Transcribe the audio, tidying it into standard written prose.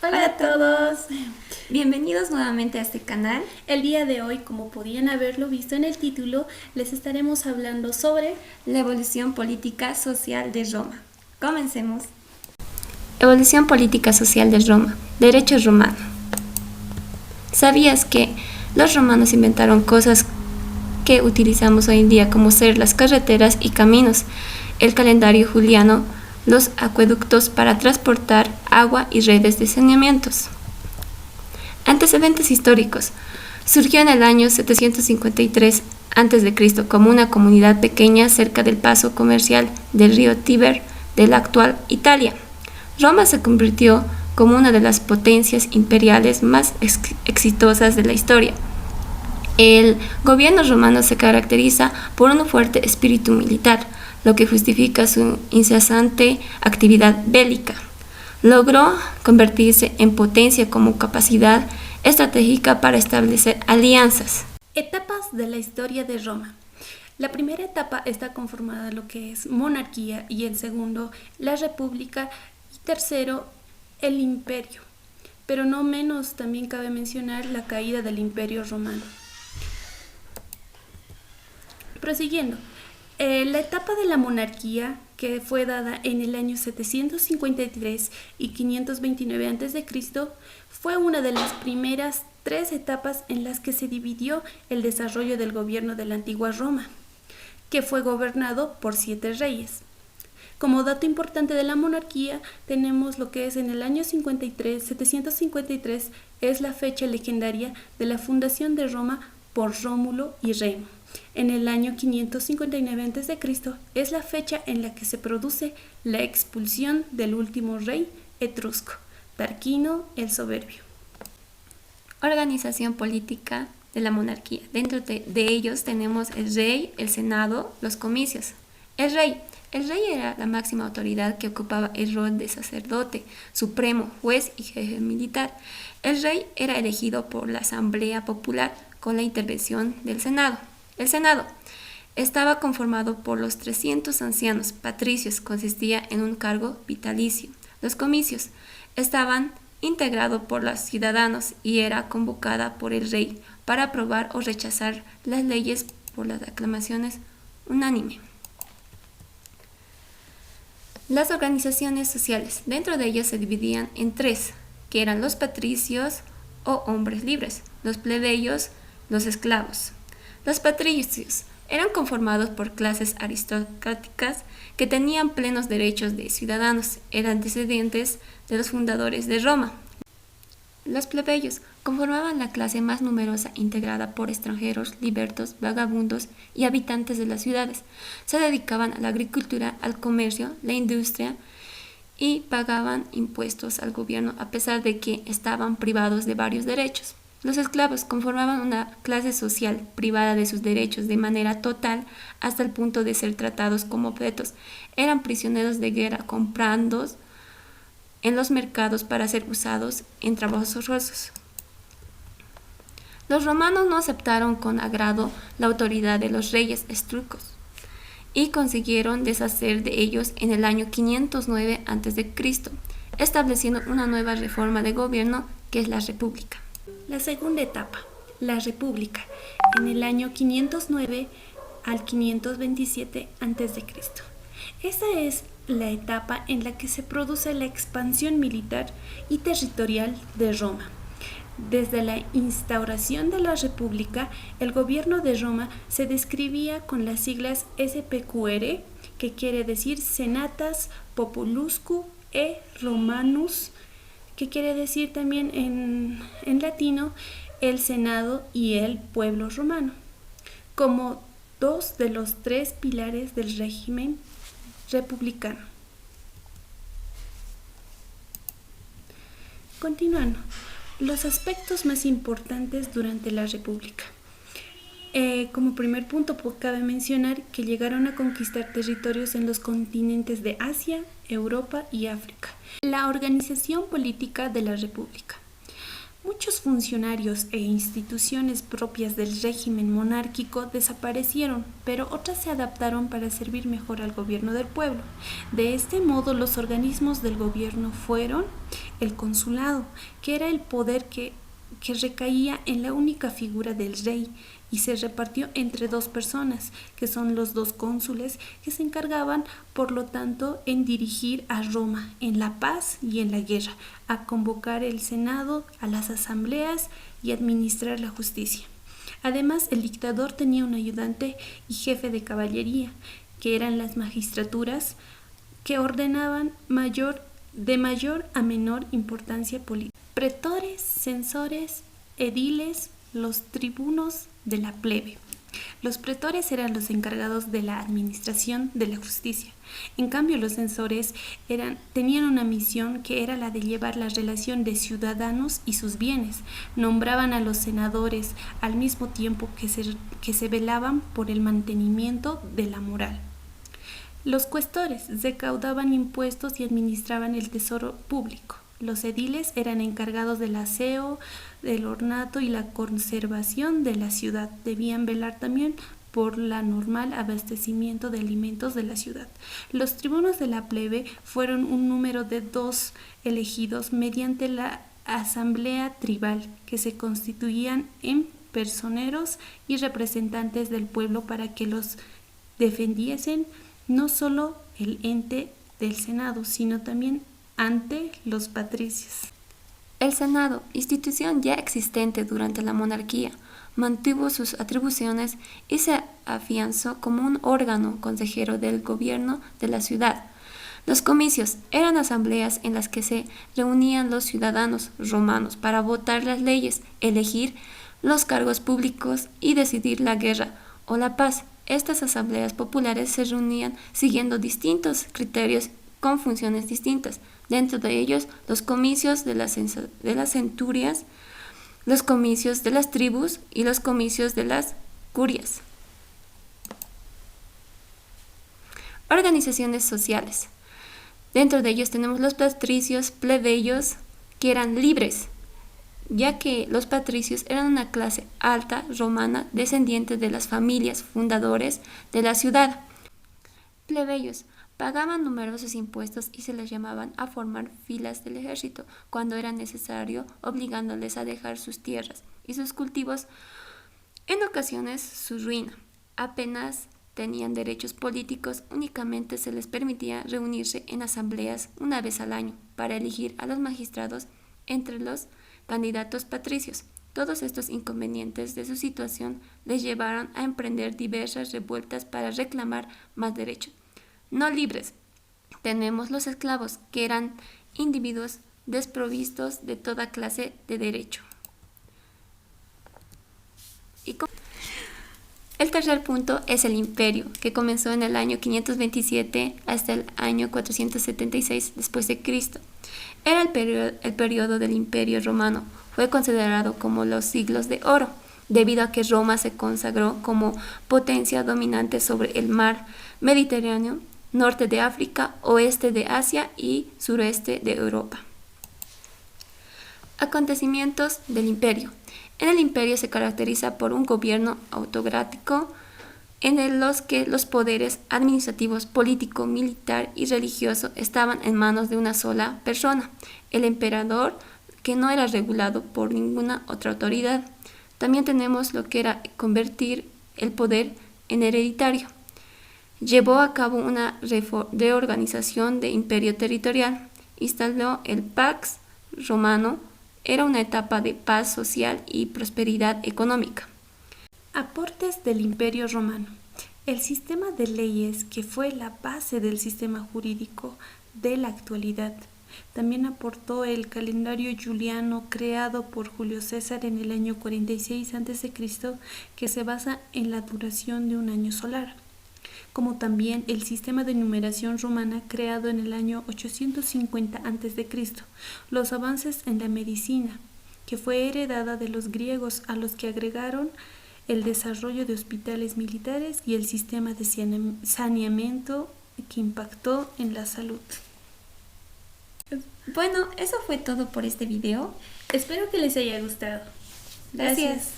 Hola a todos. Bienvenidos nuevamente a este canal. El día de hoy, como podían haberlo visto en el título, les estaremos hablando sobre la evolución política social de Roma. Comencemos. Evolución política social de Roma. Derecho romano. ¿Sabías que los romanos inventaron cosas que utilizamos hoy en día, como ser las carreteras y caminos, el calendario juliano, los acueductos para transportar agua y redes de saneamientos? Antecedentes históricos. Surgió en el año 753 a.C. como una comunidad pequeña cerca del paso comercial del río Tíber de la actual Italia. Roma se convirtió como una de las potencias imperiales más exitosas de la historia. El gobierno romano se caracteriza por un fuerte espíritu militar, lo que justifica su incesante actividad bélica. Logró convertirse en potencia como capacidad estratégica para establecer alianzas. Etapas de la historia de Roma. La primera etapa está conformada lo que es monarquía, y el segundo la república, y tercero el imperio. Pero no menos también cabe mencionar la caída del imperio romano. Prosiguiendo, la etapa de la monarquía, que fue dada en el año 753 y 529 a.C., fue una de las primeras tres etapas en las que se dividió el desarrollo del gobierno de la antigua Roma, que fue gobernado por 7 reyes. Como dato importante de la monarquía, tenemos lo que es en el año 753, es la fecha legendaria de la fundación de Roma por Rómulo y Remo. En el año 559 a.C. es la fecha en la que se produce la expulsión del último rey etrusco, Tarquino el Soberbio. Organización política de la monarquía. Dentro de ellos tenemos el rey, el senado, los comicios. El rey era la máxima autoridad que ocupaba el rol de sacerdote, supremo, juez y jefe militar. El rey era elegido por la Asamblea Popular con la intervención del Senado. El Senado estaba conformado por los 300 ancianos patricios, consistía en un cargo vitalicio. Los comicios estaban integrados por los ciudadanos y era convocada por el rey para aprobar o rechazar las leyes por las aclamaciones unánime. Las organizaciones sociales, dentro de ellas se dividían en 3, que eran los patricios o hombres libres, los plebeyos, los esclavos. Los patricios eran conformados por clases aristocráticas que tenían plenos derechos de ciudadanos, eran descendientes de los fundadores de Roma. Los plebeyos conformaban la clase más numerosa, integrada por extranjeros, libertos, vagabundos y habitantes de las ciudades. Se dedicaban a la agricultura, al comercio, la industria y pagaban impuestos al gobierno a pesar de que estaban privados de varios derechos. Los esclavos conformaban una clase social privada de sus derechos de manera total hasta el punto de ser tratados como objetos. Eran prisioneros de guerra comprados en los mercados para ser usados en trabajos forzosos. Los romanos no aceptaron con agrado la autoridad de los reyes etruscos y consiguieron deshacer de ellos en el año 509 a.C., estableciendo una nueva reforma de gobierno que es la república. La segunda etapa, la república, en el año 509 al 527 a.C. Esta es la etapa en la que se produce la expansión militar y territorial de Roma. Desde la instauración de la República, el gobierno de Roma se describía con las siglas SPQR, que quiere decir Senatus Populusque Romanus, que quiere decir también en latino el Senado y el pueblo romano, como 2 de los 3 pilares del régimen republicano. Continuando, los aspectos más importantes durante la República. Como primer punto, cabe mencionar que llegaron a conquistar territorios en los continentes de Asia, Europa y África. La organización política de la República. Muchos funcionarios e instituciones propias del régimen monárquico desaparecieron, pero otras se adaptaron para servir mejor al gobierno del pueblo. De este modo, los organismos del gobierno fueron el consulado, que era el poder que recaía en la única figura del rey y se repartió entre dos personas, que son los dos cónsules, que se encargaban, por lo tanto, en dirigir a Roma en la paz y en la guerra, a convocar el Senado, a las asambleas y administrar la justicia. Además, el dictador tenía un ayudante y jefe de caballería, que eran las magistraturas, que ordenaban de mayor a menor importancia política. Pretores, censores, ediles, los tribunos de la plebe. Los pretores eran los encargados de la administración de la justicia. En cambio, los censores tenían una misión que era la de llevar la relación de ciudadanos y sus bienes. Nombraban a los senadores al mismo tiempo que se velaban por el mantenimiento de la moral. Los cuestores recaudaban impuestos y administraban el tesoro público. Los ediles eran encargados del aseo, del ornato y la conservación de la ciudad. Debían velar también por el normal abastecimiento de alimentos de la ciudad. Los tribunos de la plebe fueron un número de 2 elegidos mediante la asamblea tribal, que se constituían en personeros y representantes del pueblo para que los defendiesen no solo el ente del Senado, sino también ante los patricios. El Senado, institución ya existente durante la monarquía, mantuvo sus atribuciones y se afianzó como un órgano consejero del gobierno de la ciudad. Los comicios eran asambleas en las que se reunían los ciudadanos romanos para votar las leyes, elegir los cargos públicos y decidir la guerra o la paz. Estas asambleas populares se reunían siguiendo distintos criterios con funciones distintas. Dentro de ellos, los comicios de las centurias, los comicios de las tribus y los comicios de las curias. Organizaciones sociales. Dentro de ellos tenemos los patricios, plebeyos, que eran libres, ya que los patricios eran una clase alta romana descendiente de las familias fundadores de la ciudad. Plebeyos pagaban numerosos impuestos y se les llamaban a formar filas del ejército cuando era necesario, obligándoles a dejar sus tierras y sus cultivos, en ocasiones su ruina. Apenas tenían derechos políticos, únicamente se les permitía reunirse en asambleas una vez al año para elegir a los magistrados entre los candidatos patricios. Todos estos inconvenientes de su situación les llevaron a emprender diversas revueltas para reclamar más derechos. No libres. Tenemos los esclavos, que eran individuos desprovistos de toda clase de derecho. El tercer punto es el imperio, que comenzó en el año 527 hasta el año 476 después de Cristo. Era el periodo del Imperio Romano. Fue considerado como los siglos de oro, debido a que Roma se consagró como potencia dominante sobre el mar Mediterráneo, norte de África, oeste de Asia y sureste de Europa. Acontecimientos del imperio. En el imperio se caracteriza por un gobierno autocrático en los que los poderes administrativos, político, militar y religioso estaban en manos de una sola persona, el emperador, que no era regulado por ninguna otra autoridad. También tenemos lo que era convertir el poder en hereditario. Llevó a cabo una reorganización de imperio territorial, instaló el Pax Romano. Era una etapa de paz social y prosperidad económica. Aportes del Imperio Romano. El sistema de leyes, que fue la base del sistema jurídico de la actualidad. También aportó el calendario juliano creado por Julio César en el año 46 a.C., que se basa en la duración de un año solar, como también el sistema de numeración romana creado en el año 850 a.C., los avances en la medicina, que fue heredada de los griegos, a los que agregaron el desarrollo de hospitales militares y el sistema de saneamiento que impactó en la salud. Bueno, eso fue todo por este video. Espero que les haya gustado. Gracias.